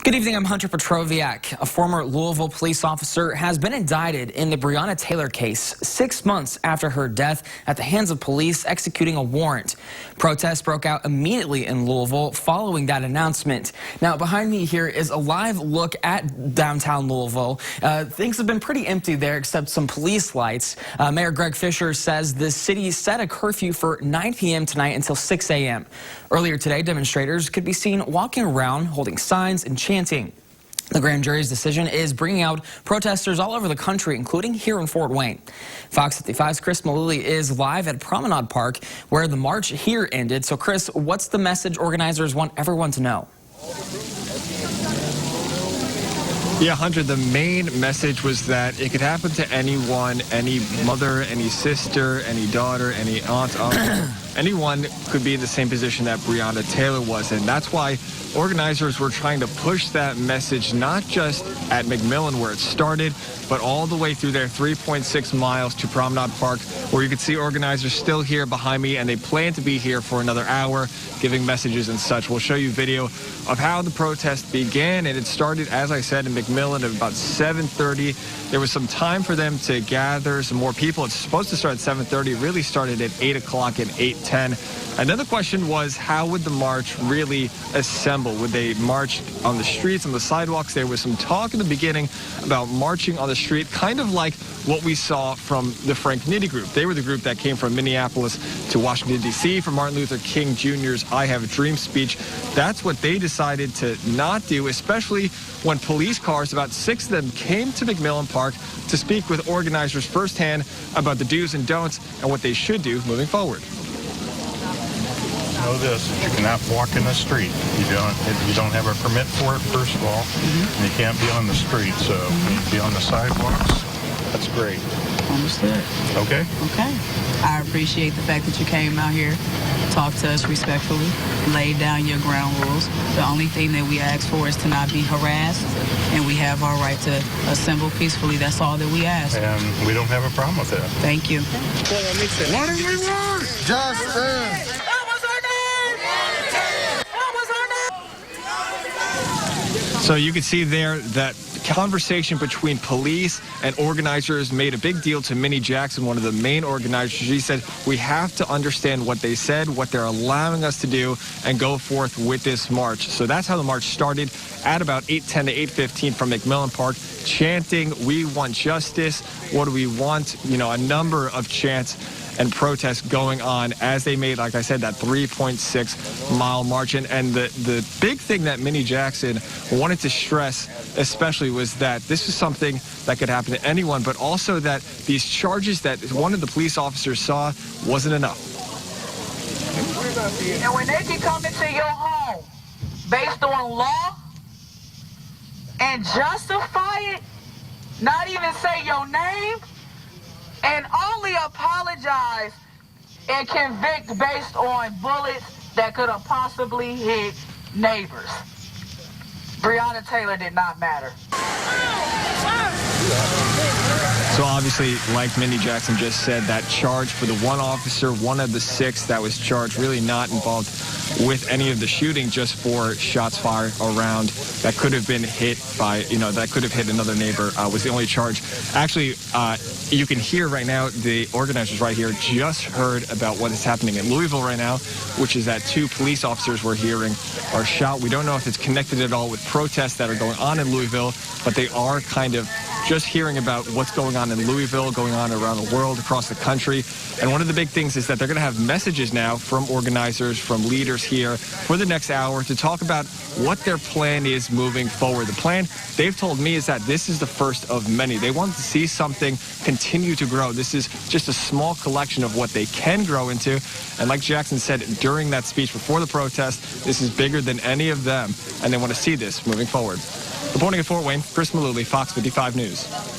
Good evening, I'm Hunter Petroviak. A former Louisville police officer has been indicted in the Breonna Taylor case 6 months after her death at the hands of police executing a warrant. Protests broke out immediately in Louisville following that announcement. Now, behind me here is a live look at downtown Louisville. Things have been pretty empty there except some police lights. Mayor Greg Fisher says the city set a curfew for 9 p.m. tonight until 6 a.m. Earlier today, demonstrators could be seen walking around holding signs and chanting. The grand jury's decision is bringing out protesters all over the country, including here in Fort Wayne. Fox 55's Chris Malooly is live at Promenade Park, where the march here ended. So, Chris, what's the message organizers want everyone to know? Yeah, Hunter, the main message was that it could happen to anyone, any mother, any sister, any daughter, any aunt, uncle. Anyone could be in the same position that Breonna Taylor was in. That's why organizers were trying to push that message not just at McMillen where it started, but all the way through there, 3.6 miles to Promenade Park, where you can see organizers still here behind me, and they plan to be here for another hour, giving messages and such. We'll show you video of how the protest began, and it started, as I said, in McMillen at about 7:30. There was some time for them to gather some more people. It's supposed to start at 7:30. It really started at 8 o'clock and 8:10. And then the question was, how would the march really assemble? Would they march on the streets, on the sidewalks? There was some talk in the beginning about marching on the street, kind of like what we saw from the Frank Nitti group. They were the group that came from Minneapolis to Washington, D.C. for Martin Luther King Jr.'s I Have a Dream speech. That's what they decided to not do, especially when police cars, about 6 of them, came to McMillen Park to speak with organizers firsthand about the do's and don'ts and what they should do moving forward. Know this, that you cannot walk in the street. You don't have a permit for it, first of all, and you can't be on the street, so you need to be on the sidewalks. That's great. Understood. Okay? Okay. I appreciate the fact that you came out here, talked to us respectfully, laid down your ground rules. The only thing that we ask for is to not be harassed, and we have our right to assemble peacefully. That's all that we ask. And we don't have a problem with that. Thank you. What do we want? Justice! So you can see there that conversation between police and organizers made a big deal to Minnie Jackson, one of the main organizers. She said, we have to understand what they said, what they're allowing us to do, and go forth with this march. So that's how the march started at about 8:10 to 8:15 from McMillen Park, chanting, we want justice. What do we want? You know, a number of chants and protests going on as they made, like I said, that 3.6-mile march. And the big thing that Minnie Jackson wanted to stress especially was that this is something that could happen to anyone, but also that these charges that one of the police officers saw wasn't enough. And when they can come into your home based on law and justify it, not even say your name, and only apologize and convict based on bullets that could have possibly hit neighbors. Breonna Taylor did not matter. So obviously, like Minnie Jackson just said, that charge for the one officer, one of the 6 that was charged, really not involved with any of the shooting, just for shots fired around that could have been hit by, that could have hit another neighbor, was the only charge. Actually, you can hear right now, the organizers right here just heard about what is happening in Louisville right now, which is that 2 police officers we're hearing are shot. We don't know if it's connected at all with protests that are going on in Louisville, but they are kind of just hearing about what's going on in Louisville, going on around the world, across the country. And one of the big things is that they're going to have messages now from organizers, from leaders here for the next hour to talk about what their plan is moving forward. The plan, they've told me, is that this is the first of many. They want to see something continue to grow. This is just a small collection of what they can grow into. And like Jackson said during that speech before the protest, this is bigger than any of them, and they want to see this moving forward. Reporting in Fort Wayne, Chris Malooly, Fox 55 News.